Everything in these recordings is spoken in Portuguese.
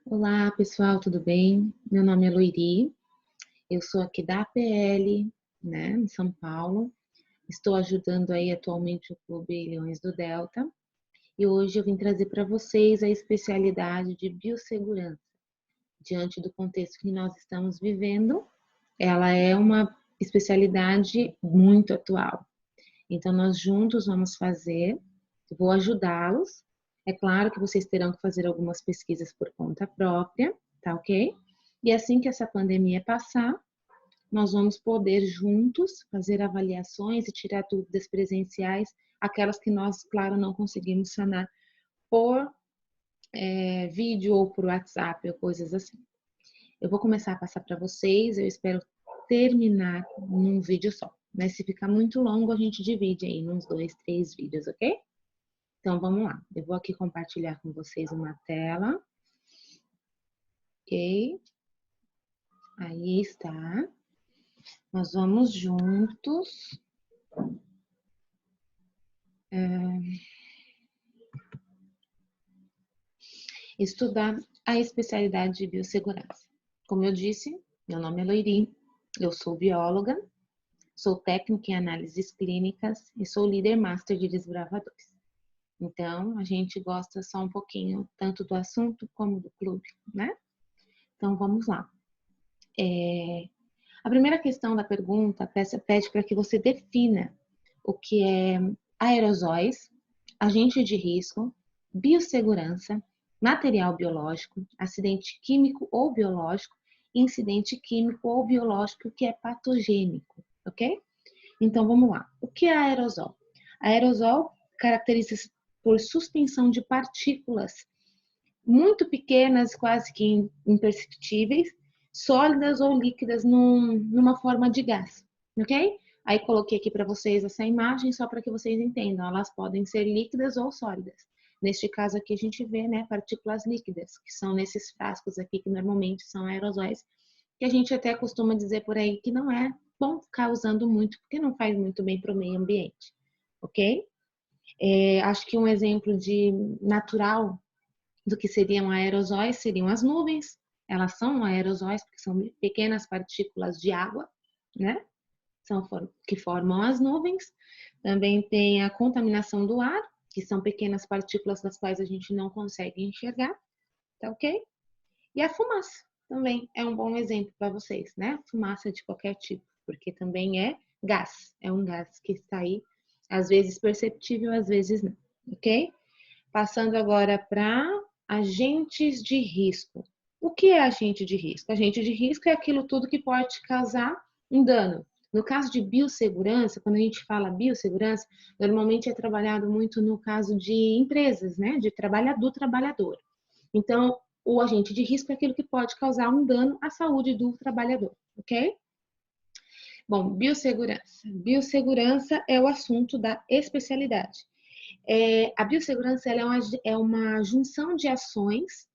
Olá, pessoal, tudo bem? Meu nome é Loiri, eu sou aqui da APL, né, em São Paulo. Estou ajudando aí atualmente o Clube Leões do Delta e hoje eu vim trazer para vocês a especialidade de biossegurança. Diante do contexto que nós estamos vivendo, ela é uma especialidade muito atual. Então, nós juntos vamos fazer, vou ajudá-los. É claro que vocês terão que fazer algumas pesquisas por conta própria, tá ok? E assim que essa pandemia passar, nós vamos poder juntos fazer avaliações e tirar dúvidas presenciais, aquelas que nós, claro, não conseguimos sanar por vídeo ou por WhatsApp ou coisas assim. Eu vou começar a passar para vocês, eu espero terminar num vídeo só. Mas se ficar muito longo, a gente divide aí nos 2, 3 vídeos, ok? Então, vamos lá. Eu vou aqui compartilhar com vocês uma tela. Ok? Aí está. Nós vamos juntos. Estudar a especialidade de biossegurança. Como eu disse, meu nome é Loiri, eu sou bióloga, sou técnica em análises clínicas e sou líder master de desbravadores. Então, a gente gosta só um pouquinho tanto do assunto como do clube, né? Então, vamos lá. A primeira questão da pergunta pede para que você defina o que é aerosóis, agente de risco, biossegurança, material biológico, acidente químico ou biológico, incidente químico ou biológico que é patogênico, ok? Então vamos lá. O que é aerosol? Aerosol caracteriza-se por suspensão de partículas muito pequenas, quase que imperceptíveis, sólidas ou líquidas numa forma de gás, ok? Aí coloquei aqui para vocês essa imagem só para que vocês entendam. Elas podem ser líquidas ou sólidas. Neste caso aqui a gente vê, né, partículas líquidas, que são nesses frascos aqui que normalmente são aerosóis, que a gente até costuma dizer por aí que não é bom ficar usando muito, porque não faz muito bem para o meio ambiente, ok? Acho que um exemplo de natural do que seriam aerosóis seriam as nuvens. Elas são aerosóis porque são pequenas partículas de água, né? Que formam as nuvens. Também tem a contaminação do ar, que são pequenas partículas das quais a gente não consegue enxergar, tá ok? E a fumaça também é um bom exemplo para vocês, né? Fumaça de qualquer tipo, porque também é gás, é um gás que está aí, às vezes perceptível, às vezes não, ok? Passando agora para agentes de risco. O que é agente de risco? Agente de risco é aquilo tudo que pode causar um dano. No caso de biossegurança, quando a gente fala biossegurança, normalmente é trabalhado muito no caso de empresas, né? Do trabalhador. Então, o agente de risco é aquilo que pode causar um dano à saúde do trabalhador, ok? Bom, biossegurança. Biossegurança é o assunto da especialidade. A biossegurança ela é uma junção de ações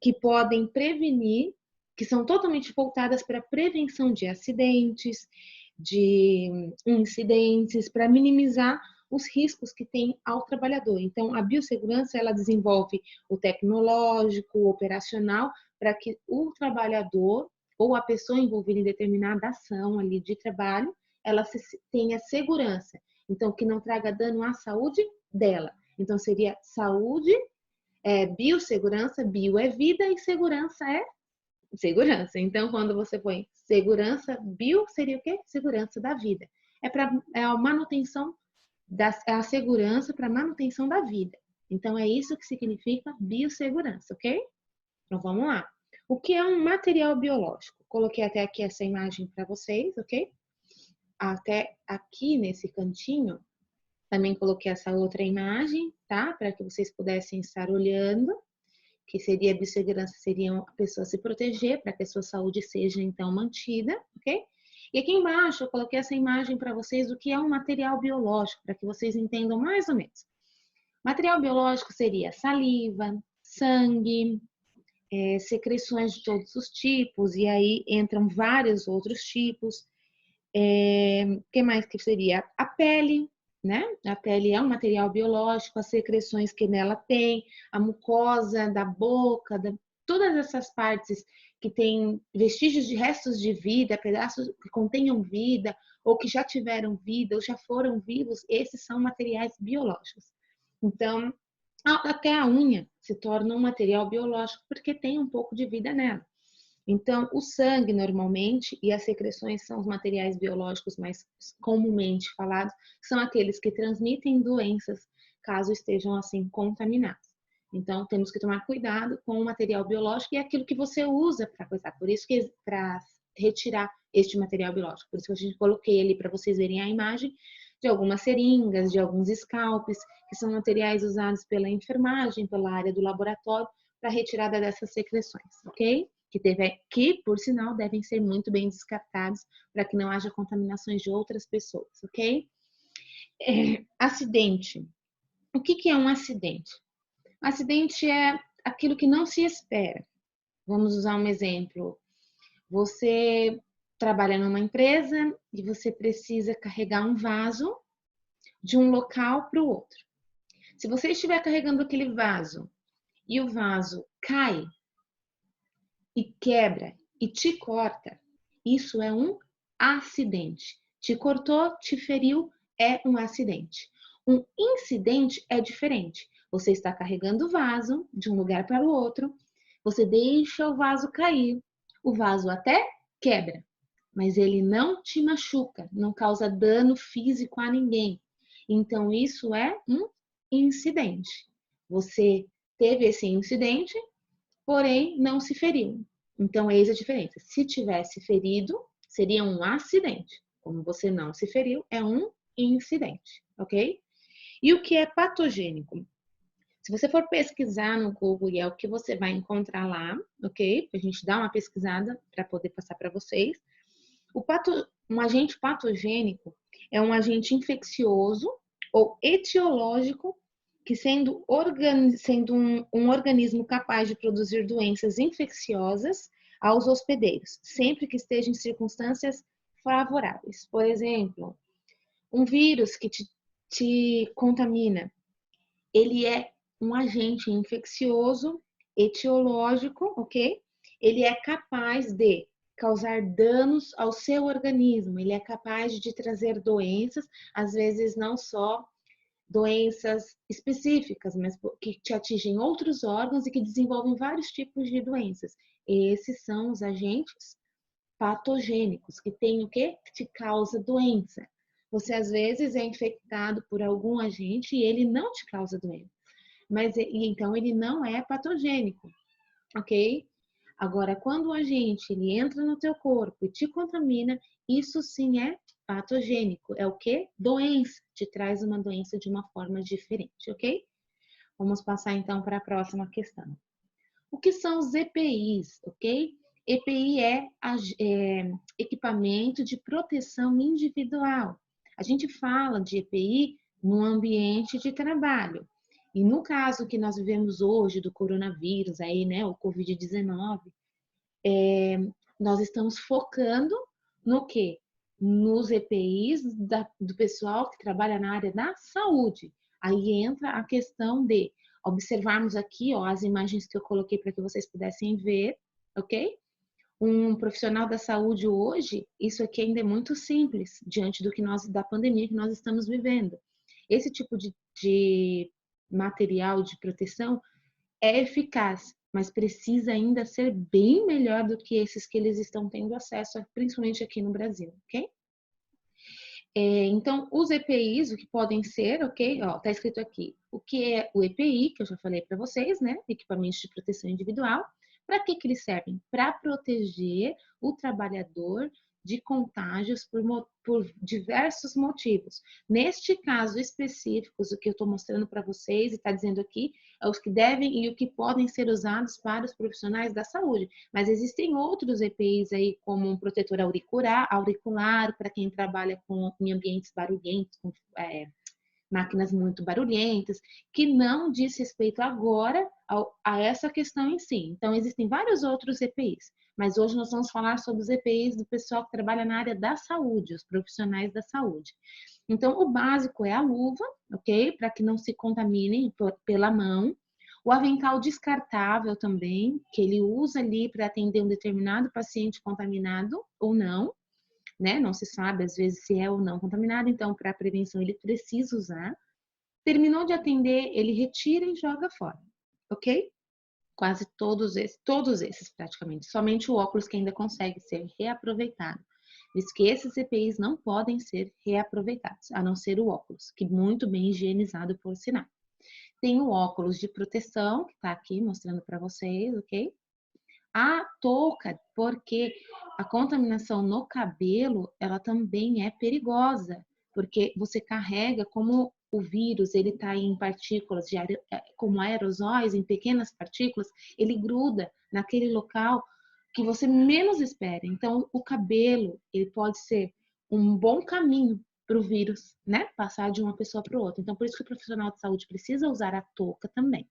que podem prevenir, que são totalmente voltadas para a prevenção de acidentes, de incidentes, para minimizar os riscos que tem ao trabalhador. Então, a biossegurança ela desenvolve o tecnológico, o operacional, para que o trabalhador ou a pessoa envolvida em determinada ação ali de trabalho, ela tenha segurança. Então, que não traga dano à saúde dela. Então, seria saúde, biossegurança, bio é vida e segurança é segurança. Então, quando você põe segurança, bio seria o quê? Segurança da vida. É a manutenção, é a segurança para manutenção da vida. Então, é isso que significa biossegurança, ok? Então, vamos lá. O que é um material biológico? Coloquei até aqui essa imagem para vocês, ok? Até aqui nesse cantinho, também coloquei essa outra imagem, tá? Para que vocês pudessem estar olhando, que seria a biossegurança, seria a pessoa se proteger para que a sua saúde seja então mantida, ok? E aqui embaixo eu coloquei essa imagem para vocês do que é um material biológico, para que vocês entendam mais ou menos. Material biológico seria saliva, sangue, secreções de todos os tipos, e aí entram vários outros tipos. Que mais que seria? A pele, né? A pele é um material biológico, as secreções que nela tem, a mucosa da boca, todas essas partes que têm vestígios de restos de vida, pedaços que contenham vida, ou que já tiveram vida, ou já foram vivos, esses são materiais biológicos. Então, até a unha se torna um material biológico porque tem um pouco de vida nela. Então, o sangue normalmente e as secreções são os materiais biológicos mais comumente falados, são aqueles que transmitem doenças caso estejam assim contaminados. Então, temos que tomar cuidado com o material biológico e aquilo que você usa para coisar. Por isso que para retirar este material biológico, por isso que a gente coloquei ali para vocês verem a imagem de algumas seringas, de alguns scalpes, que são materiais usados pela enfermagem, pela área do laboratório, para retirada dessas secreções, ok? Que, por sinal, devem ser muito bem descartados para que não haja contaminações de outras pessoas, ok? Acidente. O que é um acidente? Acidente é aquilo que não se espera. Vamos usar um exemplo. Você trabalha numa empresa e você precisa carregar um vaso de um local para o outro. Se você estiver carregando aquele vaso e o vaso cai e quebra e te corta, isso é um acidente. Te cortou, te feriu, é um acidente. Um incidente é diferente. Você está carregando o vaso de um lugar para o outro, você deixa o vaso cair, o vaso até quebra, mas ele não te machuca, não causa dano físico a ninguém. Então, isso é um incidente. Você teve esse incidente, porém não se feriu. Então, eis a diferença. Se tivesse ferido, seria um acidente. Como você não se feriu, é um incidente, ok? E o que é patogênico? Se você for pesquisar no Google, e é o que você vai encontrar lá, ok? A gente dá uma pesquisada para poder passar para vocês. Um agente patogênico é um agente infeccioso ou etiológico que sendo um organismo capaz de produzir doenças infecciosas aos hospedeiros, sempre que esteja em circunstâncias favoráveis. Por exemplo, um vírus que te contamina, ele é um agente infeccioso, etiológico, ok? Ele é capaz de causar danos ao seu organismo, ele é capaz de trazer doenças, às vezes não só doenças específicas, mas que te atingem outros órgãos e que desenvolvem vários tipos de doenças. Esses são os agentes patogênicos, que tem o quê? Que te causa doença. Você às vezes é infectado por algum agente e ele não te causa doença, mas então ele não é patogênico, ok? Agora, quando o agente ele entra no teu corpo e te contamina, isso sim é patogênico. É o que? Doença. Te traz uma doença de uma forma diferente, ok? Vamos passar então para a próxima questão. O que são os EPIs, ok? EPI é equipamento de proteção individual. A gente fala de EPI no ambiente de trabalho. E no caso que nós vivemos hoje do coronavírus, aí, né, o Covid-19, nós estamos focando no quê? Nos EPIs do pessoal que trabalha na área da saúde. Aí entra a questão de observarmos aqui, ó, as imagens que eu coloquei para que vocês pudessem ver, ok? Um profissional da saúde hoje, isso aqui ainda é muito simples diante da pandemia que nós estamos vivendo. Esse tipo de material de proteção é eficaz, mas precisa ainda ser bem melhor do que esses que eles estão tendo acesso, principalmente aqui no Brasil, ok? Então, os EPIs, o que podem ser, ok? Ó, tá escrito aqui, o que é o EPI, que eu já falei para vocês, né? Equipamentos de proteção individual. Para que eles servem? Para proteger o trabalhador de contágios por diversos motivos. Neste caso específico, o que eu estou mostrando para vocês e está dizendo aqui, é os que devem e o que podem ser usados para os profissionais da saúde. Mas existem outros EPIs aí, como um protetor auricular para quem trabalha em ambientes barulhentos, com máquinas muito barulhentas, que não diz respeito agora a essa questão em si. Então, existem vários outros EPIs, mas hoje nós vamos falar sobre os EPIs do pessoal que trabalha na área da saúde, os profissionais da saúde. Então, o básico é a luva, ok? Para que não se contaminem pela mão. O avental descartável também, que ele usa ali para atender um determinado paciente contaminado ou não, né? Não se sabe às vezes se é ou não contaminado, então para prevenção ele precisa usar. Terminou de atender, ele retira e joga fora, ok? Quase todos esses praticamente. Somente o óculos que ainda consegue ser reaproveitado. Diz que esses EPIs não podem ser reaproveitados, a não ser o óculos, que muito bem higienizado por sinal. Tem o óculos de proteção, que está aqui mostrando para vocês, ok? A touca, porque a contaminação no cabelo, ela também é perigosa, porque você carrega como o vírus, ele está em partículas, como aerosóis, em pequenas partículas, ele gruda naquele local que você menos espera. Então, o cabelo, ele pode ser um bom caminho para o vírus, né? Passar de uma pessoa para outra. Então, por isso que o profissional de saúde precisa usar a touca também,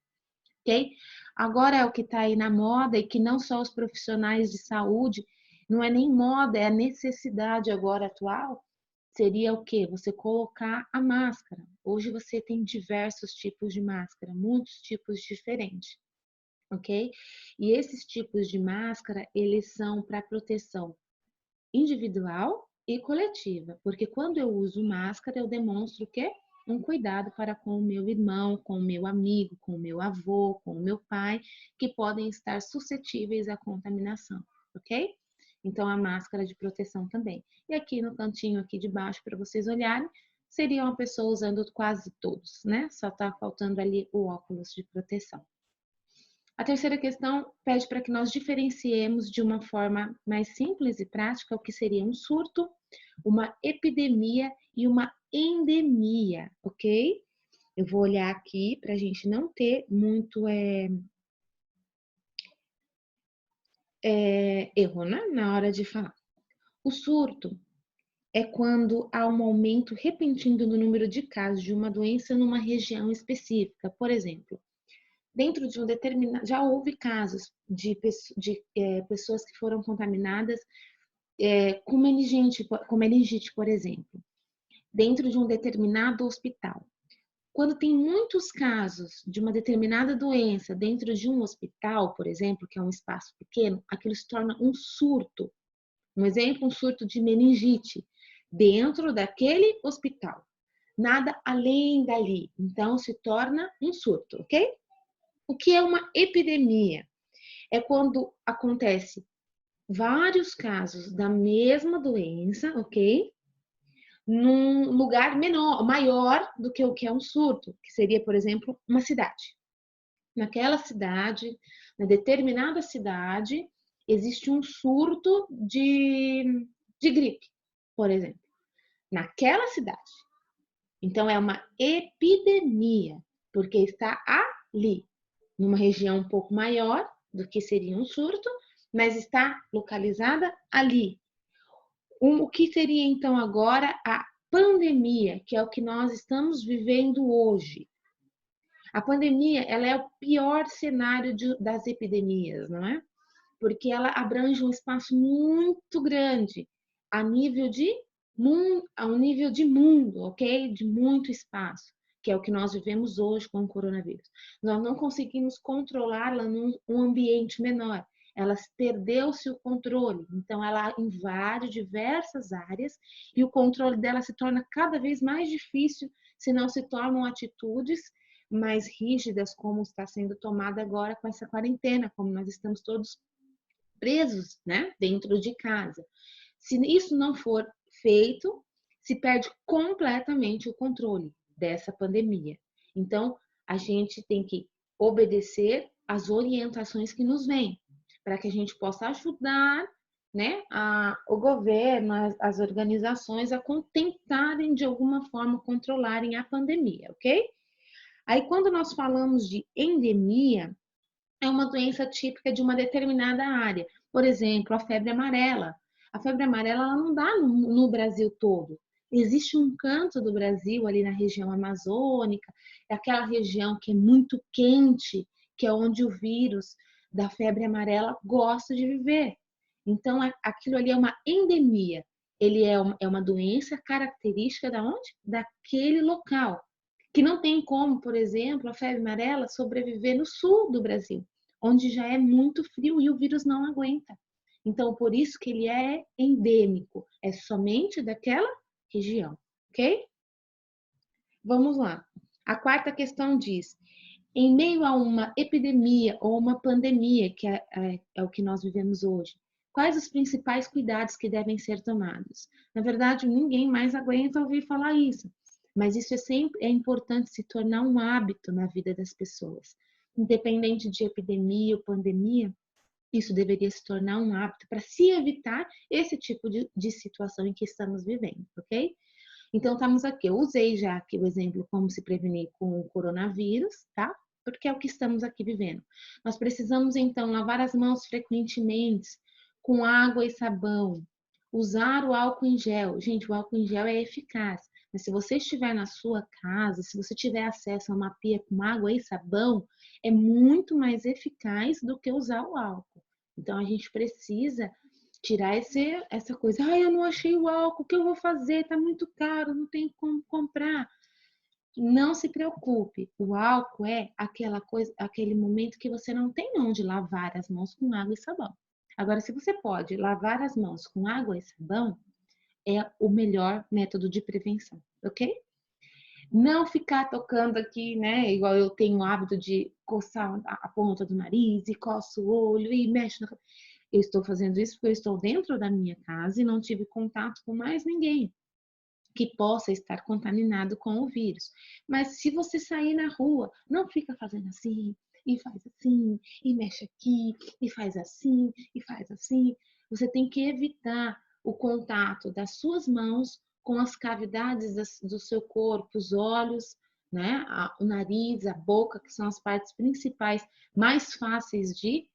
ok? Agora é o que está aí na moda e que não só os profissionais de saúde, não é nem moda, é a necessidade agora atual, seria o quê? Você colocar a máscara. Hoje você tem diversos tipos de máscara, muitos tipos diferentes, ok? E esses tipos de máscara, eles são para proteção individual e coletiva, porque quando eu uso máscara, eu demonstro o quê? Um cuidado para com o meu irmão, com o meu amigo, com o meu avô, com o meu pai, que podem estar suscetíveis à contaminação, ok? Então, a máscara de proteção também. E aqui no cantinho aqui de baixo, para vocês olharem, seria uma pessoa usando quase todos, né? Só tá faltando ali o óculos de proteção. A terceira questão pede para que nós diferenciemos de uma forma mais simples e prática o que seria um surto, uma epidemia e uma endemia, ok? Eu vou olhar aqui para a gente não ter muito erro, né, na hora de falar. O surto é quando há um aumento repentino do número de casos de uma doença numa região específica. Por exemplo, dentro de um determinado. Já houve casos de pessoas que foram contaminadas com meningite, por exemplo, dentro de um determinado hospital. Quando tem muitos casos de uma determinada doença dentro de um hospital, por exemplo, que é um espaço pequeno, aquilo se torna um surto. Um exemplo, um surto de meningite dentro daquele hospital. Nada além dali. Então, se torna um surto, ok? O que é uma epidemia? É quando acontece vários casos da mesma doença, ok? Num lugar menor, maior do que o que é um surto, que seria, por exemplo, uma cidade. Naquela cidade, na determinada cidade, existe um surto de gripe, por exemplo, naquela cidade. Então, é uma epidemia, porque está ali, numa região um pouco maior do que seria um surto, mas está localizada ali. O que seria então agora a pandemia, que é o que nós estamos vivendo hoje? A pandemia, ela é o pior cenário das epidemias, não é? Porque ela abrange um espaço muito grande a nível de mundo, ok? De muito espaço, que é o que nós vivemos hoje com o coronavírus. Nós não conseguimos controlá-la num ambiente menor. Ela perdeu-se o controle, então ela invade diversas áreas e o controle dela se torna cada vez mais difícil se não se tornam atitudes mais rígidas, como está sendo tomada agora com essa quarentena, como nós estamos todos presos, né, dentro de casa. Se isso não for feito, se perde completamente o controle dessa pandemia. Então, a gente tem que obedecer às orientações que nos vêm, para que a gente possa ajudar, né, o governo, as organizações a tentarem de alguma forma controlarem a pandemia, ok? Aí, quando nós falamos de endemia, é uma doença típica de uma determinada área. Por exemplo, a febre amarela. A febre amarela ela não dá no Brasil todo. Existe um canto do Brasil, ali na região amazônica, é aquela região que é muito quente, que é onde o vírus da febre amarela gosta de viver. Então, aquilo ali é uma endemia. Ele é uma doença característica da onde? Daquele local. que não tem como, por exemplo, a febre amarela sobreviver no sul do Brasil, onde já é muito frio e o vírus não aguenta. Então, por isso que ele é endêmico, é somente daquela região, ok? Vamos lá. A quarta questão diz: em meio a uma epidemia ou uma pandemia, que é o que nós vivemos hoje, quais os principais cuidados que devem ser tomados? Na verdade, ninguém mais aguenta ouvir falar isso, mas isso é importante se tornar um hábito na vida das pessoas. Independente de epidemia ou pandemia, isso deveria se tornar um hábito para se evitar esse tipo de situação em que estamos vivendo, ok? Então, estamos aqui. Eu usei já aqui o exemplo como se prevenir com o coronavírus, tá? Porque é o que estamos aqui vivendo. Nós precisamos, então, lavar as mãos frequentemente com água e sabão. Usar o álcool em gel. Gente, o álcool em gel é eficaz. Mas se você estiver na sua casa, se você tiver acesso a uma pia com água e sabão, é muito mais eficaz do que usar o álcool. Então, a gente precisa tirar essa coisa. Ah, eu não achei o álcool, o que eu vou fazer? Tá muito caro, não tem como comprar. Não se preocupe, o álcool é aquela coisa, aquele momento que você não tem onde lavar as mãos com água e sabão. Agora, se você pode lavar as mãos com água e sabão, é o melhor método de prevenção, ok? Não ficar tocando aqui, né? Igual eu tenho o hábito de coçar a ponta do nariz e coço o olho e mexe na... Eu estou fazendo isso porque eu estou dentro da minha casa e não tive contato com mais ninguém que possa estar contaminado com o vírus. Mas se você sair na rua, não fica fazendo assim, e faz assim, e mexe aqui, e faz assim, e faz assim. Você tem que evitar o contato das suas mãos com as cavidades do seu corpo, os olhos, né? O nariz, a boca, que são as partes principais mais fáceis de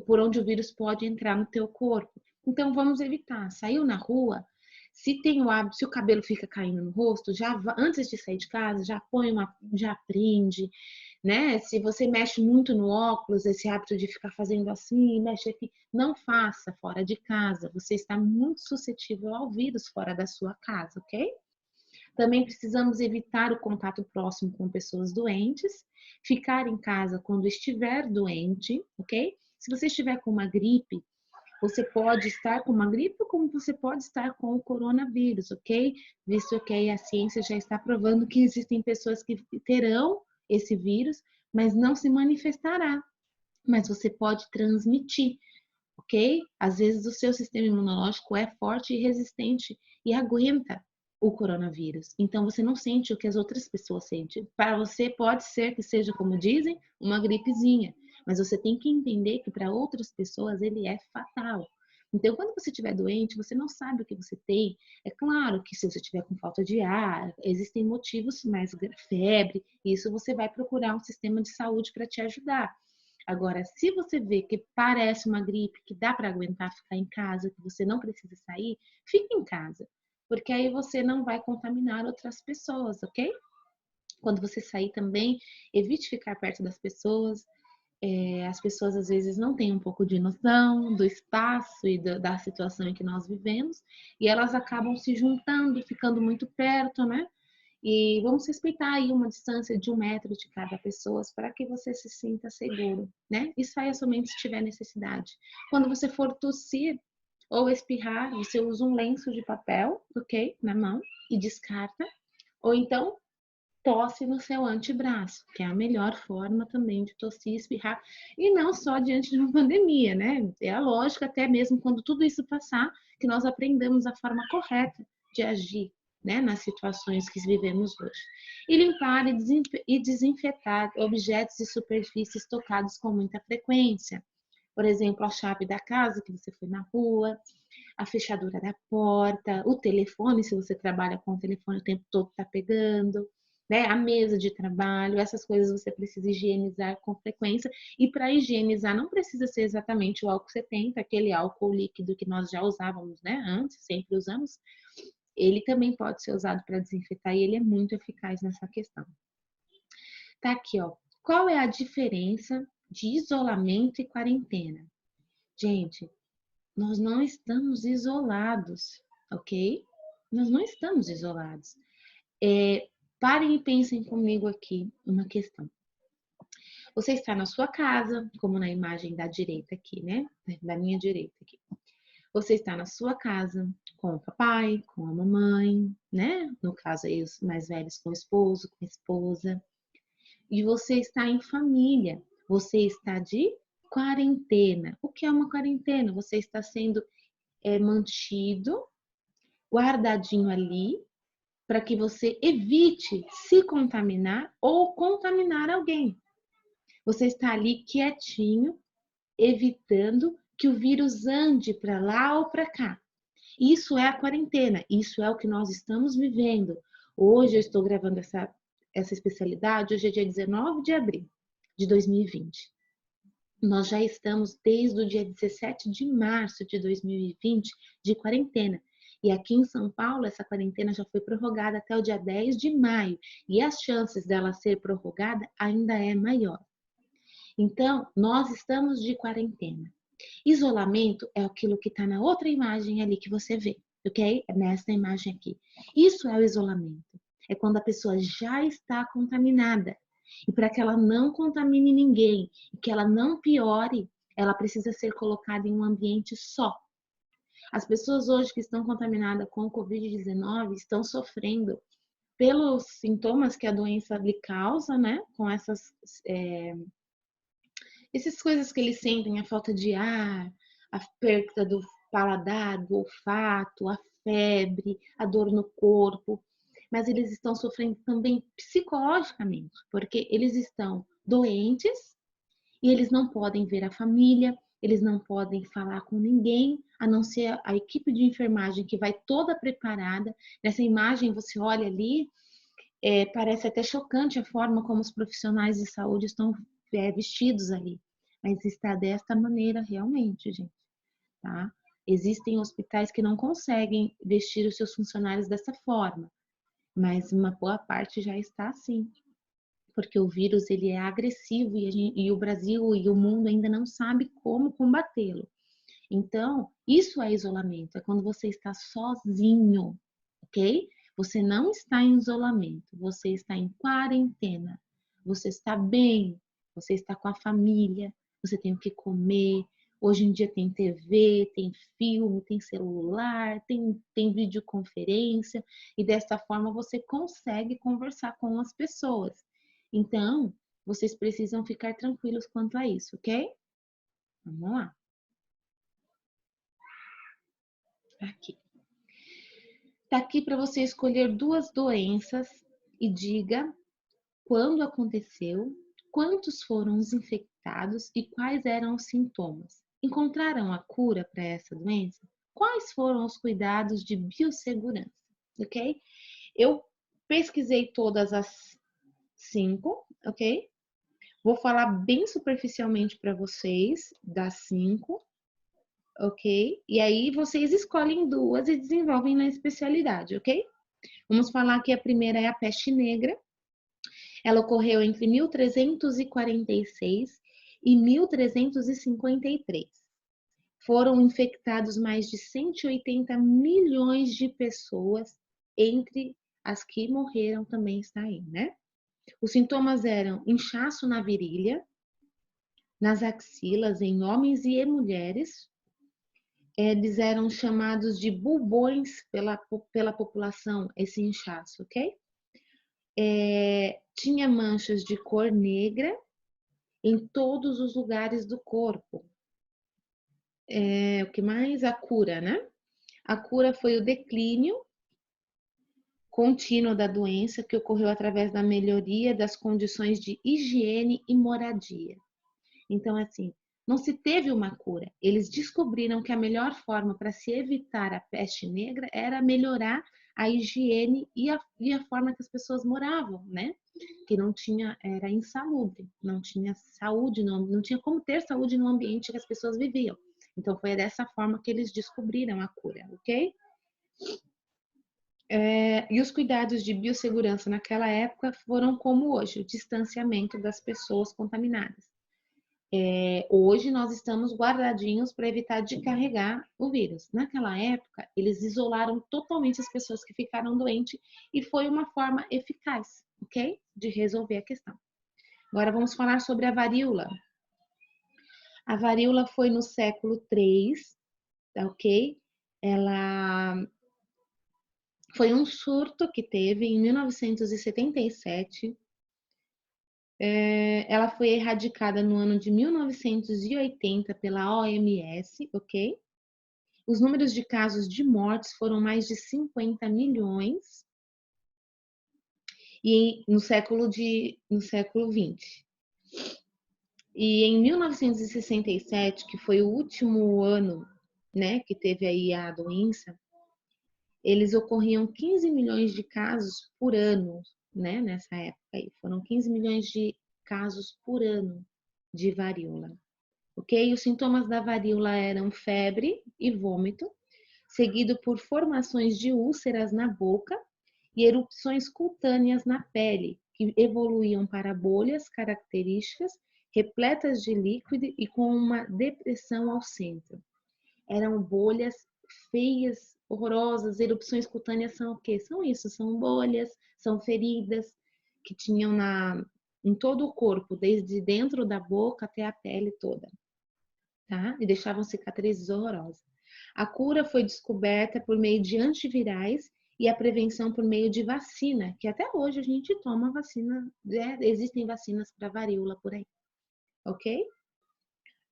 por onde o vírus pode entrar no teu corpo. Então vamos evitar. Saiu na rua, se tem o hábito, se o cabelo fica caindo no rosto, já antes de sair de casa, já põe já prende, né? Se você mexe muito no óculos, esse hábito de ficar fazendo assim, mexe aqui, não faça fora de casa. Você está muito suscetível ao vírus fora da sua casa, ok? Também precisamos evitar o contato próximo com pessoas doentes, ficar em casa quando estiver doente, ok? Se você estiver com uma gripe, você pode estar com uma gripe como você pode estar com o coronavírus, ok? Visto que a ciência já está provando que existem pessoas que terão esse vírus, mas não se manifestará. Mas você pode transmitir, ok? Às vezes o seu sistema imunológico é forte e resistente e aguenta o coronavírus. Então você não sente o que as outras pessoas sentem. Para você pode ser que seja, como dizem, uma gripezinha, mas você tem que entender que para outras pessoas ele é fatal. Então, quando você estiver doente, você não sabe o que você tem. É claro que se você estiver com falta de ar, existem motivos, mais febre, isso você vai procurar um sistema de saúde para te ajudar. Agora, se você vê que parece uma gripe, que dá para aguentar ficar em casa, que você não precisa sair, fique em casa, porque aí você não vai contaminar outras pessoas, ok? Quando você sair também, evite ficar perto das pessoas. As pessoas às vezes não têm um pouco de noção do espaço e da situação em que nós vivemos, e elas acabam se juntando, ficando muito perto, né? E vamos respeitar aí uma distância de 1 metro de cada pessoa para que você se sinta seguro, né? E saia somente se tiver necessidade. Quando você for tossir ou espirrar, você usa um lenço de papel, ok? Na mão e descarta. Ou então tosse no seu antebraço, que é a melhor forma também de tossir e espirrar. E não só diante de uma pandemia, né? É a lógica, até mesmo quando tudo isso passar, que nós aprendamos a forma correta de agir, né, nas situações que vivemos hoje. E limpar e desinfetar objetos e superfícies tocados com muita frequência. Por exemplo, a chave da casa que você foi na rua, a fechadura da porta, o telefone, se você trabalha com o telefone o tempo todo está pegando, né? A mesa de trabalho, essas coisas você precisa higienizar com frequência. E para higienizar não precisa ser exatamente o álcool 70, aquele álcool líquido que nós já usávamos, né? Antes, sempre usamos. Ele também pode ser usado para desinfetar e ele é muito eficaz nessa questão. Tá aqui, ó. Qual é a diferença de isolamento e quarentena? Gente, nós não estamos isolados, ok? Nós não estamos isolados. Parem e pensem comigo aqui uma questão. Você está na sua casa, como na imagem da direita aqui, né? Da minha direita aqui. Você está na sua casa com o papai, com a mamãe, né? No caso aí, os mais velhos com o esposo, com a esposa. E você está em família. Você está de quarentena. O que é uma quarentena? Você está sendo mantido, guardadinho ali, para que você evite se contaminar ou contaminar alguém. Você está ali quietinho, evitando que o vírus ande para lá ou para cá. Isso é a quarentena, isso é o que nós estamos vivendo. Hoje eu estou gravando essa especialidade, hoje é dia 19 de abril de 2020. Nós já estamos desde o dia 17 de março de 2020 de quarentena. E aqui em São Paulo, essa quarentena já foi prorrogada até o dia 10 de maio. E as chances dela ser prorrogada ainda é maior. Então, nós estamos de quarentena. Isolamento é aquilo que está na outra imagem ali que você vê, ok? Nessa imagem aqui. Isso é o isolamento. É quando a pessoa já está contaminada. E para que ela não contamine ninguém e que ela não piore, ela precisa ser colocada em um ambiente só. As pessoas hoje que estão contaminadas com o Covid-19 estão sofrendo pelos sintomas que a doença lhe causa, né? Com essas coisas que eles sentem, a falta de ar, a perda do paladar, do olfato, a febre, a dor no corpo, mas eles estão sofrendo também psicologicamente, porque eles estão doentes e eles não podem ver a família, eles não podem falar com ninguém, a não ser a equipe de enfermagem que vai toda preparada. Nessa imagem você olha ali, parece até chocante a forma como os profissionais de saúde estão vestidos ali. Mas está desta maneira realmente, gente, tá? Existem hospitais que não conseguem vestir os seus funcionários dessa forma, mas uma boa parte já está assim, porque o vírus ele é agressivo e o Brasil e o mundo ainda não sabe como combatê-lo. Então, isso é isolamento, é quando você está sozinho, ok? Você não está em isolamento, você está em quarentena, você está bem, você está com a família, você tem o que comer. Hoje em dia tem TV, tem filme, tem celular, tem videoconferência, e dessa forma você consegue conversar com as pessoas. Então, vocês precisam ficar tranquilos quanto a isso, ok? Vamos lá. Aqui. Tá aqui para você escolher duas doenças e diga quando aconteceu, quantos foram os infectados e quais eram os sintomas. Encontraram a cura para essa doença? Quais foram os cuidados de biossegurança? Ok? Eu pesquisei todas as 5, ok? Vou falar bem superficialmente para vocês das 5, ok? E aí vocês escolhem duas e desenvolvem na especialidade, ok? Vamos falar que a primeira é a peste negra. Ela ocorreu entre 1346 e 1353. Foram infectados mais de 180 milhões de pessoas, entre as que morreram também está aí, né? Os sintomas eram inchaço na virilha, nas axilas, em homens e em mulheres. Eles eram chamados de bubões pela população, esse inchaço, ok? Tinha manchas de cor negra em todos os lugares do corpo. O que mais? A cura, né? A cura foi o declínio contínuo da doença que ocorreu através da melhoria das condições de higiene e moradia. Então, assim, não se teve uma cura. Eles descobriram que a melhor forma para se evitar a peste negra era melhorar a higiene e a forma que as pessoas moravam, né? Que não tinha, era insalubre, não tinha saúde, não tinha como ter saúde no ambiente que as pessoas viviam. Então, foi dessa forma que eles descobriram a cura, ok? E os cuidados de biossegurança naquela época foram como hoje, o distanciamento das pessoas contaminadas. Hoje nós estamos guardadinhos para evitar de carregar o vírus. Naquela época, eles isolaram totalmente as pessoas que ficaram doentes e foi uma forma eficaz, ok? De resolver a questão. Agora vamos falar sobre a varíola. A varíola foi no século III, tá ok? Ela foi um surto que teve em 1977. Ela foi erradicada no ano de 1980 pela OMS, ok? Os números de casos de mortes foram mais de 50 milhões e no século XX. E em 1967, que foi o último ano, né, que teve aí a doença, eles ocorriam 15 milhões de casos por ano, né, nessa época aí. Foram 15 milhões de casos por ano de varíola. Ok? Os sintomas da varíola eram febre e vômito, seguido por formações de úlceras na boca e erupções cutâneas na pele, que evoluíam para bolhas características, repletas de líquido e com uma depressão ao centro. Eram bolhas feias, horrorosas. Erupções cutâneas são o quê? São isso, são bolhas, são feridas que tinham em todo o corpo, desde dentro da boca até a pele toda, tá? E deixavam cicatrizes horrorosas. A cura foi descoberta por meio de antivirais e a prevenção por meio de vacina, que até hoje a gente toma vacina, existem vacinas para varíola por aí, ok?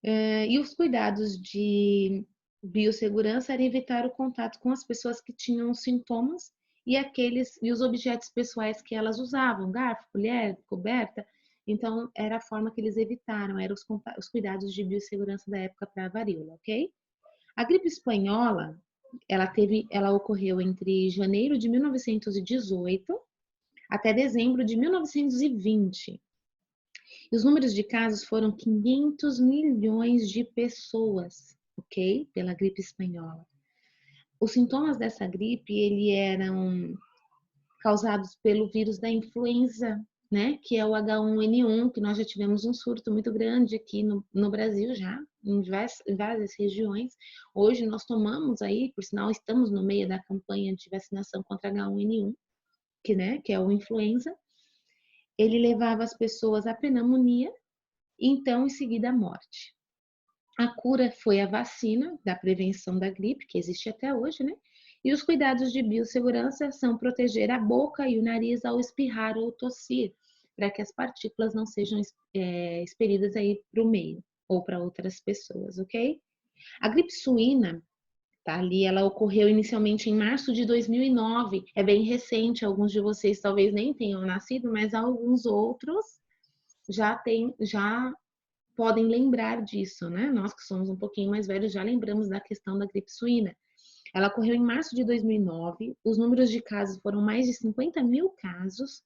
E os cuidados de biossegurança era evitar o contato com as pessoas que tinham sintomas e os objetos pessoais que elas usavam, garfo, colher, coberta. Então, era a forma que eles evitaram, eram os cuidados de biossegurança da época para a varíola, ok? A gripe espanhola, ela ocorreu entre janeiro de 1918 até dezembro de 1920. E os números de casos foram 500 milhões de pessoas, ok? Pela gripe espanhola. Os sintomas dessa gripe, eram causados pelo vírus da influenza, né? Que é o H1N1, que nós já tivemos um surto muito grande aqui no Brasil já, em várias regiões. Hoje nós tomamos aí, por sinal, estamos no meio da campanha de vacinação contra H1N1, que é o influenza. Ele levava as pessoas à pneumonia, e então em seguida a morte. A cura foi a vacina da prevenção da gripe, que existe até hoje, né? E os cuidados de biossegurança são proteger a boca e o nariz ao espirrar ou tossir, para que as partículas não sejam expelidas aí para o meio ou para outras pessoas, ok? A gripe suína, tá ali, ela ocorreu inicialmente em março de 2009, é bem recente, alguns de vocês talvez nem tenham nascido, mas alguns outros já podem lembrar disso, né? Nós que somos um pouquinho mais velhos já lembramos da questão da gripe suína. Ela ocorreu em março de 2009, os números de casos foram mais de 50 mil casos,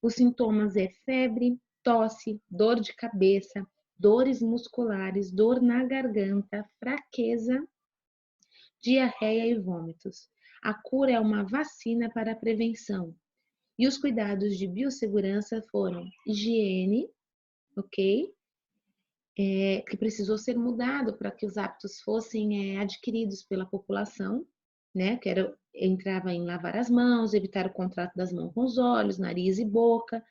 os sintomas é febre, tosse, dor de cabeça, dores musculares, dor na garganta, fraqueza, diarreia e vômitos. A cura é uma vacina para a prevenção. E os cuidados de biossegurança foram higiene, ok? Que precisou ser mudado para que os hábitos fossem adquiridos pela população, né? Entrava em lavar as mãos, evitar o contato das mãos com os olhos, nariz e boca,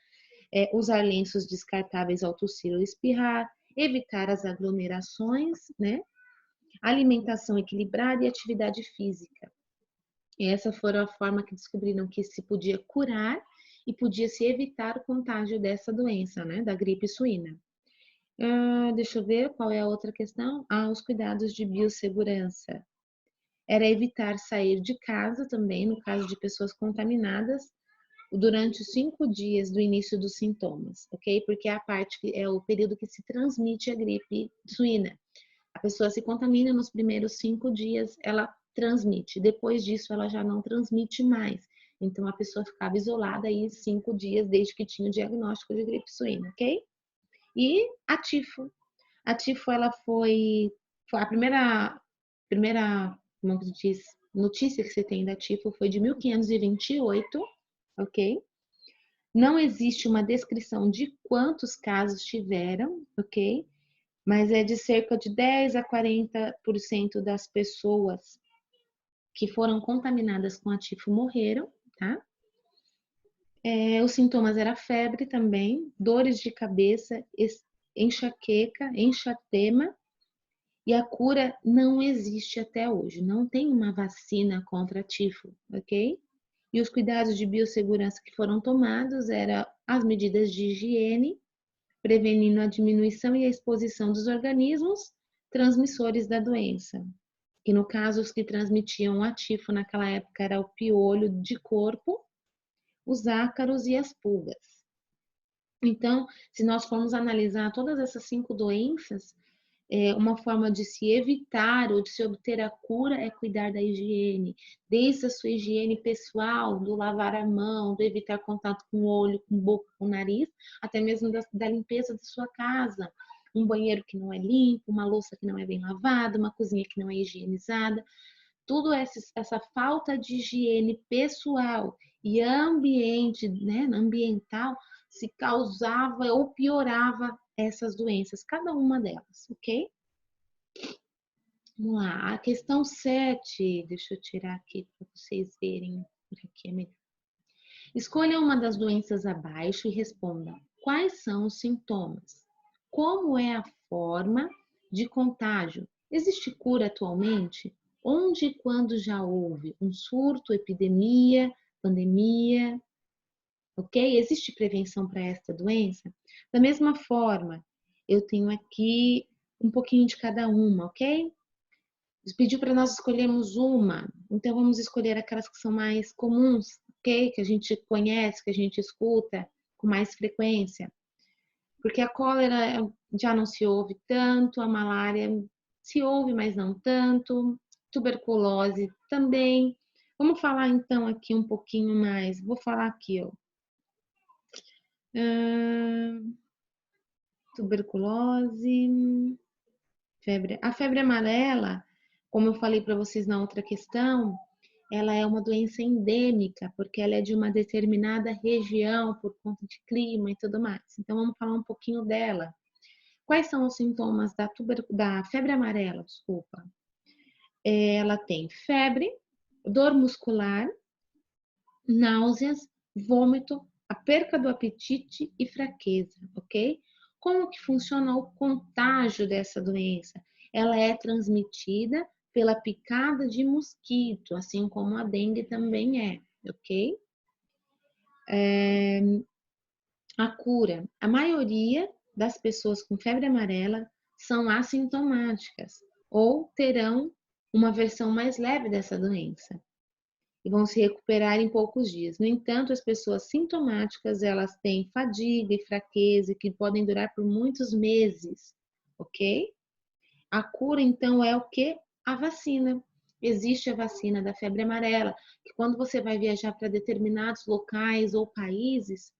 usar lenços descartáveis ao tossir ou espirrar, evitar as aglomerações, né? Alimentação equilibrada e atividade física. E essa foi a forma que descobriram que se podia curar e podia se evitar o contágio dessa doença, né? Da gripe suína. Deixa eu ver qual é a outra questão. Os cuidados de biossegurança. Era evitar sair de casa também, no caso de pessoas contaminadas, durante os 5 dias do início dos sintomas, ok? Porque é o período que se transmite a gripe suína. A pessoa se contamina nos primeiros 5 dias, ela transmite. Depois disso, ela já não transmite mais. Então, a pessoa ficava isolada aí 5 dias desde que tinha o diagnóstico de gripe suína, ok? E a tifo. A tifo, ela foi a primeira, como se diz, notícia que você tem da tifo foi de 1528, ok? Não existe uma descrição de quantos casos tiveram, ok? mas é de cerca de 10 a 40% das pessoas que foram contaminadas com a tifo morreram, tá? Os sintomas eram febre também, dores de cabeça, enxaqueca, enxatema, e a cura não existe até hoje. Não tem uma vacina contra a tifo, ok? E os cuidados de biossegurança que foram tomados eram as medidas de higiene, prevenindo a diminuição e a exposição dos organismos transmissores da doença. Que no caso, os que transmitiam a tifo naquela época era o piolho de corpo, os ácaros e as pulgas. Então, se nós formos analisar todas essas 5 doenças, uma forma de se evitar ou de se obter a cura é cuidar da higiene, desde a sua higiene pessoal, do lavar a mão, do evitar contato com o olho, com boca, com o nariz, até mesmo da limpeza da sua casa. Um banheiro que não é limpo, uma louça que não é bem lavada, uma cozinha que não é higienizada. Tudo essa falta de higiene pessoal e ambiente, né, ambiental, se causava ou piorava essas doenças, cada uma delas, ok? Vamos lá, a questão 7, deixa eu tirar aqui para vocês verem, por aqui é melhor. Escolha uma das doenças abaixo e responda: quais são os sintomas? Como é a forma de contágio? Existe cura atualmente? Onde e quando já houve um surto, epidemia, pandemia? Ok? Existe prevenção para esta doença? Da mesma forma, eu tenho aqui um pouquinho de cada uma, ok? Pediu para nós escolhermos uma, então vamos escolher aquelas que são mais comuns, ok? Que a gente conhece, que a gente escuta com mais frequência. Porque a cólera já não se ouve tanto, a malária se ouve, mas não tanto, tuberculose também. Vamos falar então aqui um pouquinho mais. Vou falar aqui, ó. Tuberculose, febre. A febre amarela, como eu falei para vocês na outra questão, ela é uma doença endêmica, porque ela é de uma determinada região, por conta de clima e tudo mais. Então, vamos falar um pouquinho dela. Quais são os sintomas da febre amarela? Desculpa. Ela tem febre, dor muscular, náuseas, vômito, a perca do apetite e fraqueza, ok? Como que funciona o contágio dessa doença? Ela é transmitida pela picada de mosquito, assim como a dengue também é, ok? A cura. A maioria das pessoas com febre amarela são assintomáticas ou terão uma versão mais leve dessa doença e vão se recuperar em poucos dias. No entanto, as pessoas sintomáticas, elas têm fadiga e fraqueza que podem durar por muitos meses, ok? A cura, então, é o que? A vacina. Existe a vacina da febre amarela, que quando você vai viajar para determinados locais ou países,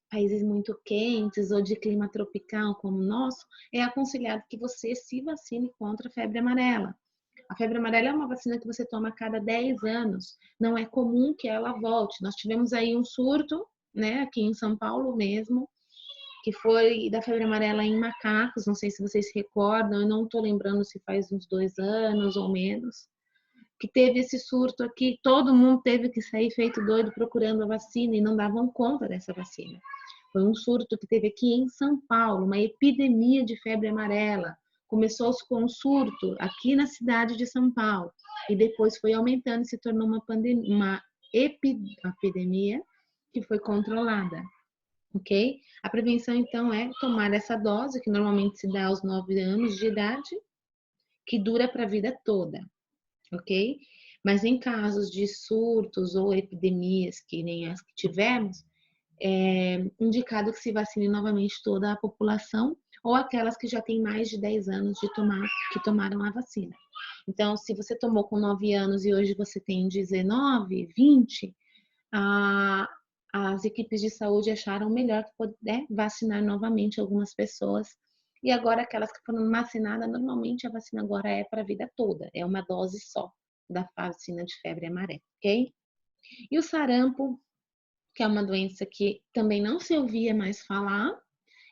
países muito quentes ou de clima tropical como o nosso, é aconselhado que você se vacine contra a febre amarela. A febre amarela é uma vacina que você toma a cada 10 anos. Não é comum que ela volte. Nós tivemos aí um surto, né, aqui em São Paulo mesmo, que foi da febre amarela em macacos. Não sei se vocês se recordam, eu não estou lembrando se faz uns 2 anos ou menos. Que teve esse surto aqui, todo mundo teve que sair feito doido procurando a vacina e não davam conta dessa vacina. Foi um surto que teve aqui em São Paulo, uma epidemia de febre amarela. Começou com um surto aqui na cidade de São Paulo e depois foi aumentando e se tornou uma epidemia que foi controlada, ok? A prevenção, então, é tomar essa dose, que normalmente se dá aos 9 anos de idade, que dura para a vida toda, ok? Mas em casos de surtos ou epidemias, que nem as que tivemos, é indicado que se vacine novamente toda a população ou aquelas que já têm mais de 10 anos que tomaram a vacina. Então, se você tomou com 9 anos e hoje você tem 19, 20, as equipes de saúde acharam melhor que poder vacinar novamente algumas pessoas. E agora, aquelas que foram vacinadas, normalmente a vacina agora é para a vida toda, é uma dose só da vacina de febre amarela, ok? E o sarampo, que é uma doença que também não se ouvia mais falar,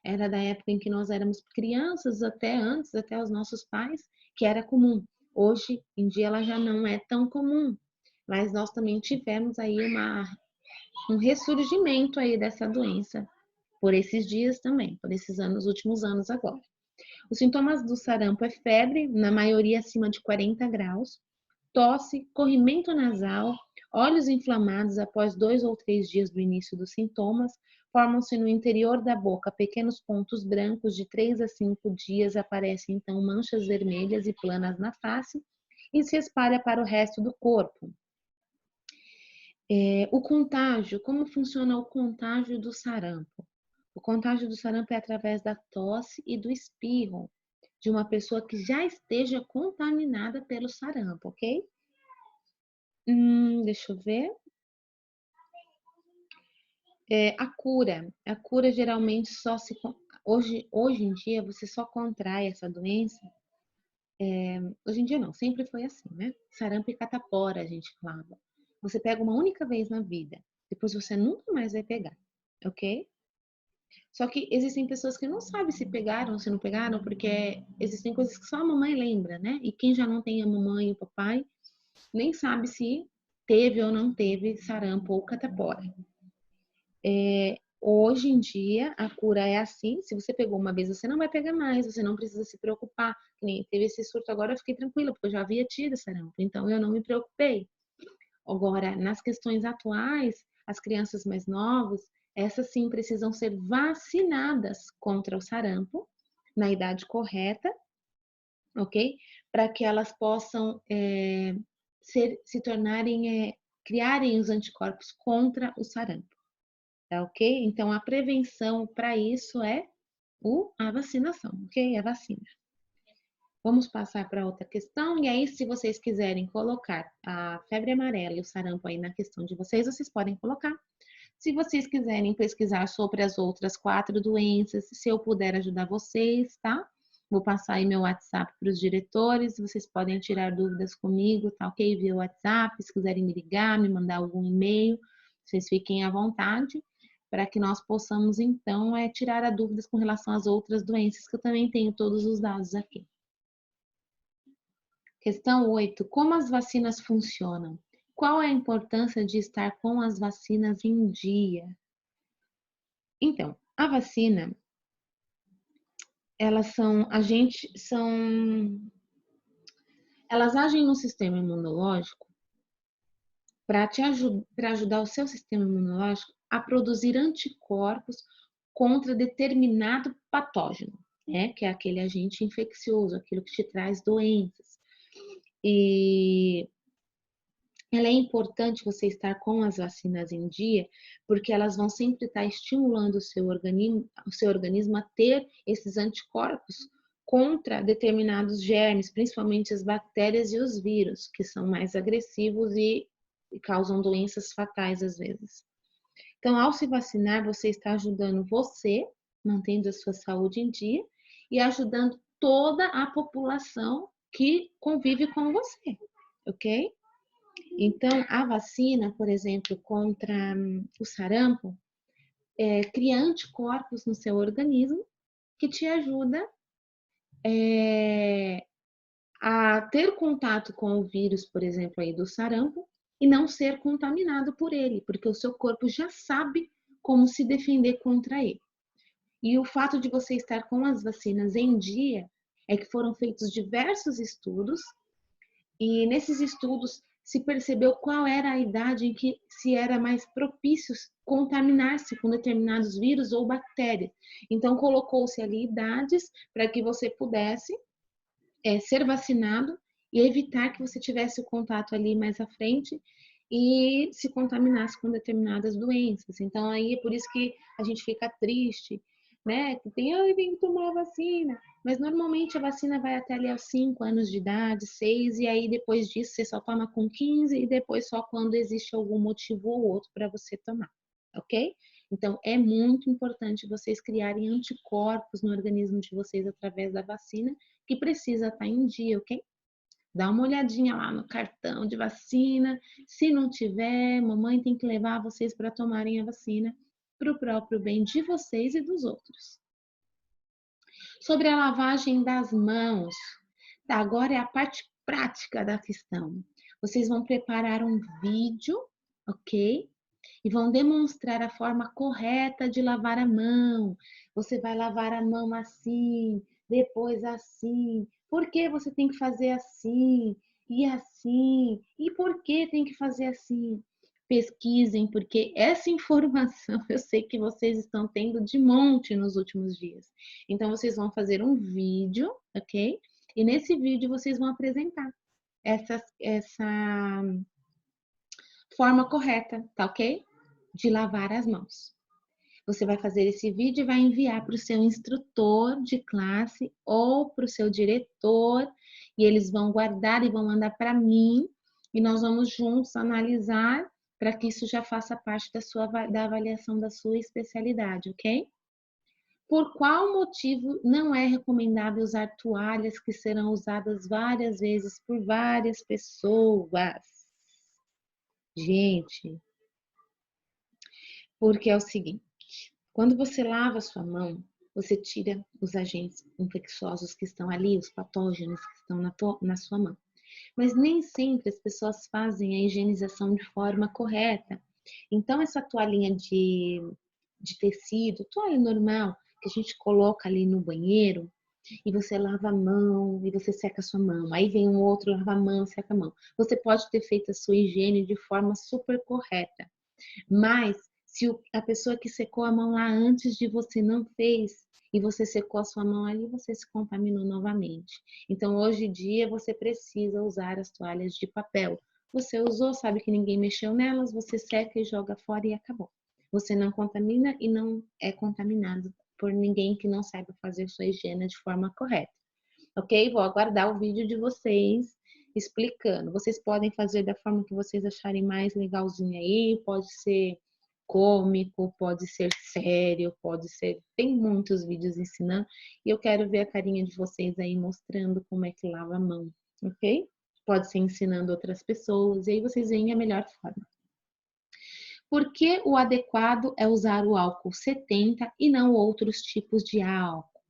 Era da época em que nós éramos crianças, até antes, até os nossos pais, que era comum. Hoje em dia ela já não é tão comum, mas nós também tivemos aí um ressurgimento aí dessa doença por esses dias também, por esses anos, últimos anos agora. Os sintomas do sarampo é febre, na maioria acima de 40 graus, tosse, corrimento nasal, olhos inflamados após 2 ou 3 dias do início dos sintomas, formam-se no interior da boca pequenos pontos brancos, de 3 a 5 dias aparecem então manchas vermelhas e planas na face e se espalha para o resto do corpo. O contágio, como funciona o contágio do sarampo? O contágio do sarampo é através da tosse e do espirro de uma pessoa que já esteja contaminada pelo sarampo, ok? Deixa eu ver. A cura geralmente só se... Hoje em dia, você só contrai essa doença. Hoje em dia não, sempre foi assim, né? Sarampo e catapora a gente falava. Você pega uma única vez na vida, depois você nunca mais vai pegar, ok? Só que existem pessoas que não sabem se pegaram ou se não pegaram, porque existem coisas que só a mamãe lembra, né? E quem já não tem a mamãe e o papai, nem sabe se teve ou não teve sarampo ou catapora. Hoje em dia, a cura é assim: se você pegou uma vez, você não vai pegar mais, você não precisa se preocupar. Nem teve esse surto agora, eu fiquei tranquila, porque eu já havia tido sarampo, então eu não me preocupei. Agora, nas questões atuais, as crianças mais novas, essas sim precisam ser vacinadas contra o sarampo na idade correta, ok? Para que elas possam se tornarem, criarem os anticorpos contra o sarampo, tá ok? Então, a prevenção para isso é a vacinação, ok? A vacina. Vamos passar para outra questão, e aí, se vocês quiserem colocar a febre amarela e o sarampo aí na questão de vocês, vocês podem colocar. Se vocês quiserem pesquisar sobre as outras 4 doenças, se eu puder ajudar vocês, tá? Vou passar aí meu WhatsApp para os diretores, vocês podem tirar dúvidas comigo, tá ok? Via WhatsApp, se quiserem me ligar, me mandar algum e-mail, vocês fiquem à vontade, para que nós possamos, então, tirar as dúvidas com relação às outras doenças, que eu também tenho todos os dados aqui. Questão 8. Como as vacinas funcionam? Qual é a importância de estar com as vacinas em dia? Então, a vacina, elas elas agem no sistema imunológico para ajudar o seu sistema imunológico a produzir anticorpos contra determinado patógeno, né? Que é aquele agente infeccioso, aquilo que te traz doenças. E ela é importante você estar com as vacinas em dia, porque elas vão sempre estar estimulando o seu organismo a ter esses anticorpos contra determinados germes, principalmente as bactérias e os vírus, que são mais agressivos e causam doenças fatais às vezes. Então, ao se vacinar, você está ajudando você, mantendo a sua saúde em dia, e ajudando toda a população que convive com você, ok? Então, a vacina, por exemplo, contra o sarampo, cria anticorpos no seu organismo que te ajuda a ter contato com o vírus, por exemplo, aí do sarampo, e não ser contaminado por ele, porque o seu corpo já sabe como se defender contra ele. E o fato de você estar com as vacinas em dia é que foram feitos diversos estudos, e nesses estudos se percebeu qual era a idade em que se era mais propício contaminar-se com determinados vírus ou bactérias. Então, colocou-se ali idades para que você pudesse ser vacinado e evitar que você tivesse o contato ali mais à frente e se contaminasse com determinadas doenças. Então, aí é por isso que a gente fica triste, né? Que tem, eu tenho que tomar a vacina. Mas normalmente a vacina vai até ali aos 5 anos de idade, 6, e aí depois disso você só toma com 15 e depois só quando existe algum motivo ou outro para você tomar, ok? Então, é muito importante vocês criarem anticorpos no organismo de vocês através da vacina, que precisa estar em dia, ok? Dá uma olhadinha lá no cartão de vacina. Se não tiver, mamãe tem que levar vocês para tomarem a vacina para o próprio bem de vocês e dos outros. Sobre a lavagem das mãos. Tá, agora é a parte prática da questão. Vocês vão preparar um vídeo, ok? E vão demonstrar a forma correta de lavar a mão. Você vai lavar a mão assim, depois assim. Por que você tem que fazer assim? E assim? E por que tem que fazer assim? Pesquisem, porque essa informação eu sei que vocês estão tendo de monte nos últimos dias. Então, vocês vão fazer um vídeo, ok? E nesse vídeo vocês vão apresentar essa forma correta, tá ok? De lavar as mãos. Você vai fazer esse vídeo e vai enviar para o seu instrutor de classe ou para o seu diretor, e eles vão guardar e vão mandar para mim, e nós vamos juntos analisar para que isso já faça parte da avaliação da sua especialidade, ok? Por qual motivo não é recomendável usar toalhas que serão usadas várias vezes por várias pessoas? Gente, porque é o seguinte, quando você lava a sua mão, você tira os agentes infecciosos que estão ali, os patógenos que estão na sua mão. Mas nem sempre as pessoas fazem a higienização de forma correta. Então, essa toalhinha de tecido, toalha normal, que a gente coloca ali no banheiro, e você lava a mão, e você seca a sua mão. Aí vem um outro, lava a mão, seca a mão. Você pode ter feito a sua higiene de forma super correta. Mas se a pessoa que secou a mão lá antes de você não fez e você secou a sua mão ali, você se contaminou novamente. Então, hoje em dia, você precisa usar as toalhas de papel. Você usou, sabe que ninguém mexeu nelas, você seca e joga fora e acabou. Você não contamina e não é contaminado por ninguém que não saiba fazer sua higiene de forma correta. Ok? Vou aguardar o vídeo de vocês explicando. Vocês podem fazer da forma que vocês acharem mais legalzinho aí, pode ser cômico, pode ser sério, pode ser. Tem muitos vídeos ensinando e eu quero ver a carinha de vocês aí mostrando como é que lava a mão, ok? Pode ser ensinando outras pessoas e aí vocês veem a melhor forma. Por que o adequado é usar o álcool 70 e não outros tipos de álcool?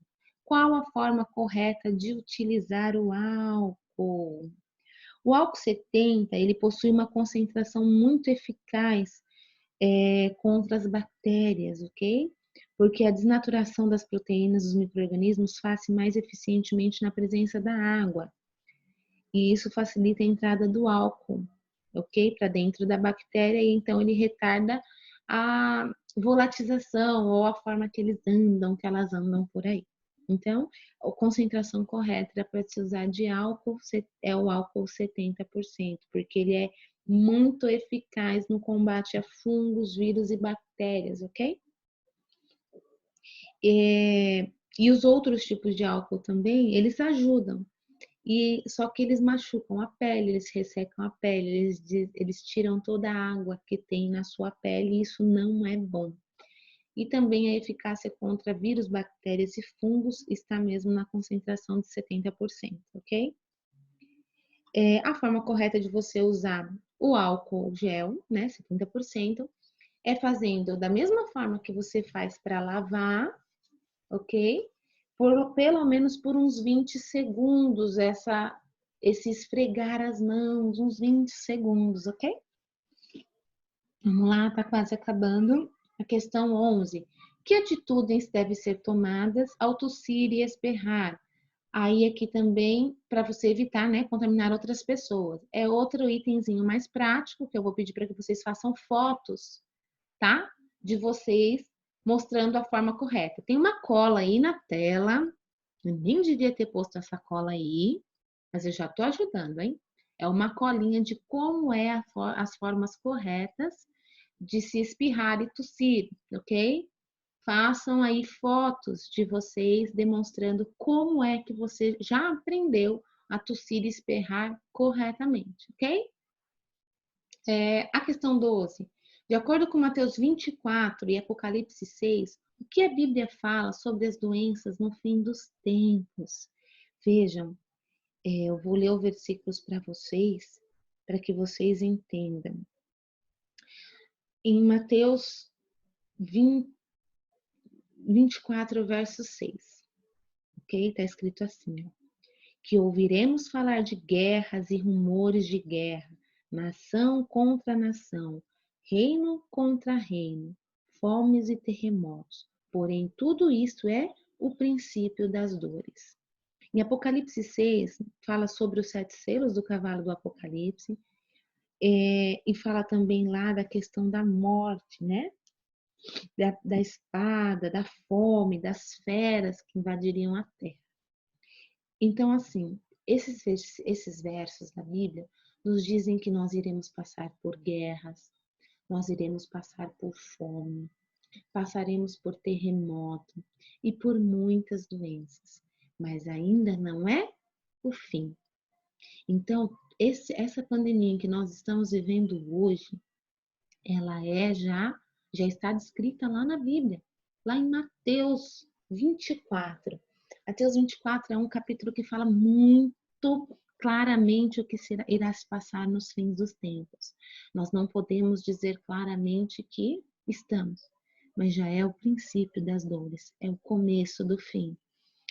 Qual a forma correta de utilizar o álcool? O álcool 70, ele possui uma concentração muito eficaz contra as bactérias, ok? Porque a desnaturação das proteínas dos micro-organismos faz-se mais eficientemente na presença da água. E isso facilita a entrada do álcool, ok? Para dentro da bactéria e então ele retarda a volatização ou a forma que que elas andam por aí. Então, a concentração correta para se usar de álcool é o álcool 70%, porque ele é muito eficaz no combate a fungos, vírus e bactérias, ok? E os outros tipos de álcool também, eles ajudam. E só que eles machucam a pele, eles ressecam a pele, eles tiram toda a água que tem na sua pele e isso não é bom. E também a eficácia contra vírus, bactérias e fungos está mesmo na concentração de 70%, ok? A forma correta de você usar o álcool gel, né, 70%, é fazendo da mesma forma que você faz para lavar, ok? Pelo menos por uns 20 segundos, esse esfregar as mãos, uns 20 segundos, ok? Vamos lá, tá quase acabando. A questão 11. Que atitudes devem ser tomadas ao tossir e espirrar? Aí aqui também, para você evitar, né, contaminar outras pessoas. É outro itemzinho mais prático, que eu vou pedir para que vocês façam fotos, tá? De vocês mostrando a forma correta. Tem uma cola aí na tela. Eu nem devia ter posto essa cola aí, mas eu já tô ajudando, hein? É uma colinha de como as formas corretas de se espirrar e tossir, ok? Façam aí fotos de vocês demonstrando como é que você já aprendeu a tossir e espirrar corretamente, ok? A questão 12. De acordo com Mateus 24 e Apocalipse 6, o que a Bíblia fala sobre as doenças no fim dos tempos? Vejam, eu vou ler os versículos para que vocês entendam. Em Mateus 24, verso 6. ok? Está escrito assim, ó, que ouviremos falar de guerras e rumores de guerra, nação contra nação, reino contra reino, fomes e terremotos. Porém, tudo isso é o princípio das dores. Em Apocalipse 6, fala sobre os 7 selos do cavalo do Apocalipse, e fala também lá da questão da morte, né? Da espada, da fome, das feras que invadiriam a terra. Então, assim, esses versos da Bíblia nos dizem que nós iremos passar por guerras, nós iremos passar por fome, passaremos por terremoto e por muitas doenças, mas ainda não é o fim. Então, essa pandemia que nós estamos vivendo hoje, ela já está descrita lá na Bíblia, lá em Mateus 24. Mateus 24 é um capítulo que fala muito claramente o que irá se passar nos fins dos tempos. Nós não podemos dizer claramente que estamos, mas já é o princípio das dores, é o começo do fim.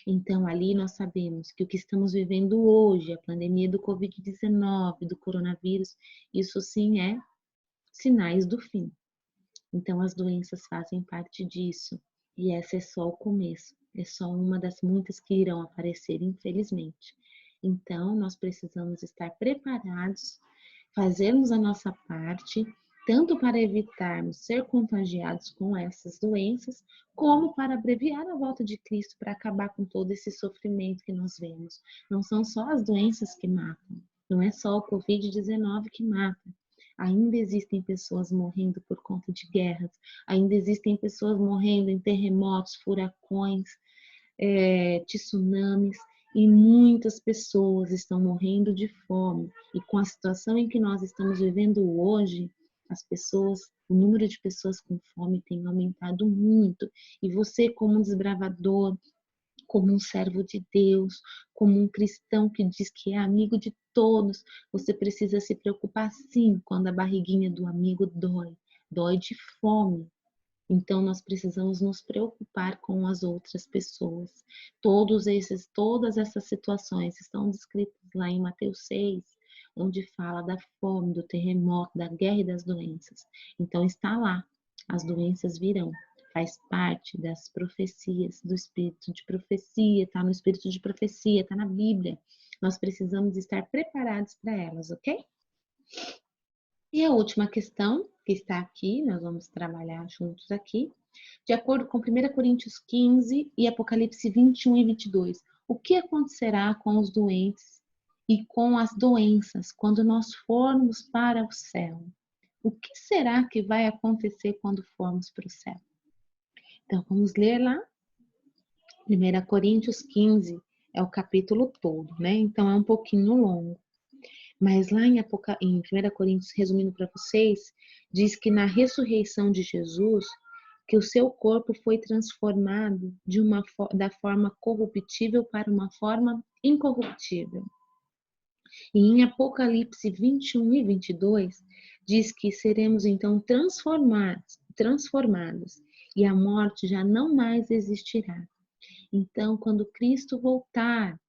Então, ali nós sabemos que o que estamos vivendo hoje, a pandemia do Covid-19, do coronavírus, isso sim é sinais do fim. Então, as doenças fazem parte disso. E essa é só o começo. É só uma das muitas que irão aparecer, infelizmente. Então, nós precisamos estar preparados, fazermos a nossa parte, tanto para evitarmos ser contagiados com essas doenças, como para abreviar a volta de Cristo, para acabar com todo esse sofrimento que nós vemos. Não são só as doenças que matam, não é só o Covid-19 que mata. Ainda existem pessoas morrendo por conta de guerras, ainda existem pessoas morrendo em terremotos, furacões, tsunamis, e muitas pessoas estão morrendo de fome. E com a situação em que nós estamos vivendo hoje, o número de pessoas com fome tem aumentado muito. E você, como um desbravador, como um servo de Deus, como um cristão que diz que é amigo de todos, você precisa se preocupar sim quando a barriguinha do amigo dói de fome. Então nós precisamos nos preocupar com as outras pessoas. Todas essas situações estão descritas lá em Mateus 6, onde fala da fome, do terremoto, da guerra e das doenças. Então está lá, as doenças virão. Faz parte das profecias, do espírito de profecia, está no espírito de profecia, está na Bíblia. Nós precisamos estar preparados para elas, ok? E a última questão que está aqui, nós vamos trabalhar juntos aqui, de acordo com 1 Coríntios 15 e Apocalipse 21 e 22. O que acontecerá com os doentes e com as doenças quando nós formos para o céu? O que será que vai acontecer quando formos para o céu? Então, vamos ler lá. 1 Coríntios 15 é o capítulo todo, né? Então, é um pouquinho longo. Mas lá em 1 Coríntios, resumindo para vocês, diz que na ressurreição de Jesus, que o seu corpo foi transformado da forma corruptível para uma forma incorruptível. E em Apocalipse 21 e 22, diz que seremos então transformados e a morte já não mais existirá. Então, quando Cristo voltar,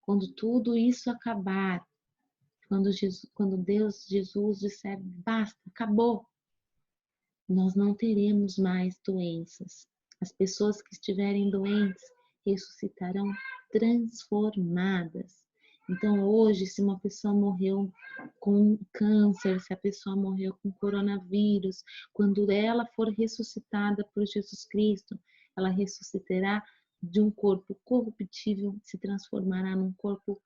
quando tudo isso acabar, quando Jesus disser basta, acabou, nós não teremos mais doenças. As pessoas que estiverem doentes ressuscitarão transformadas. Então, hoje, se uma pessoa morreu com câncer, se a pessoa morreu com coronavírus, quando ela for ressuscitada por Jesus Cristo, ela ressuscitará de um corpo corruptível, se transformará num corpo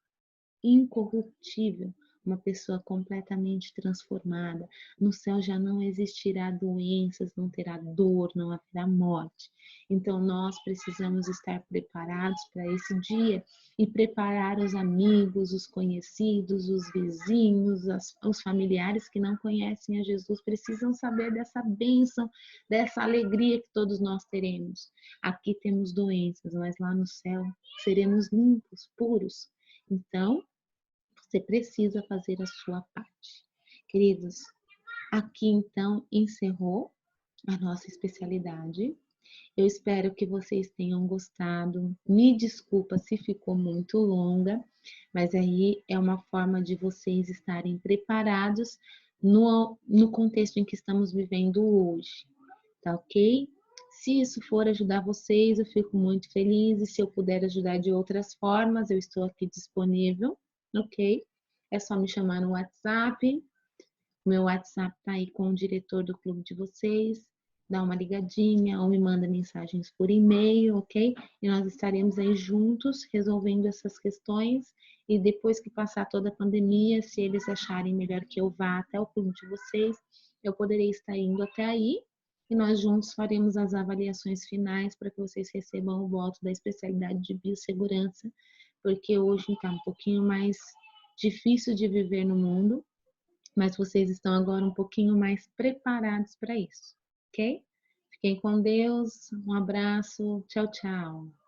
incorruptível, uma pessoa completamente transformada. No céu já não existirá doenças, não terá dor, não haverá morte. Então nós precisamos estar preparados para esse dia e preparar os amigos, os conhecidos, os vizinhos, os familiares que não conhecem a Jesus, precisam saber dessa bênção, dessa alegria que todos nós teremos. Aqui temos doenças, mas lá no céu seremos limpos, puros. Então, você precisa fazer a sua parte. Queridos, aqui então encerrou a nossa especialidade. Eu espero que vocês tenham gostado. Me desculpa se ficou muito longa, mas aí é uma forma de vocês estarem preparados no contexto em que estamos vivendo hoje, tá ok? Se isso for ajudar vocês, eu fico muito feliz. E se eu puder ajudar de outras formas, eu estou aqui disponível, ok? É só me chamar no WhatsApp. O meu WhatsApp tá aí com o diretor do clube de vocês. Dá uma ligadinha ou me manda mensagens por e-mail, ok? E nós estaremos aí juntos resolvendo essas questões. E depois que passar toda a pandemia, se eles acharem melhor que eu vá até o clube de vocês, eu poderei estar indo até aí e nós juntos faremos as avaliações finais para que vocês recebam o voto da especialidade de biossegurança, porque hoje está um pouquinho mais difícil de viver no mundo, mas vocês estão agora um pouquinho mais preparados para isso, ok? Fiquem com Deus, um abraço, tchau, tchau.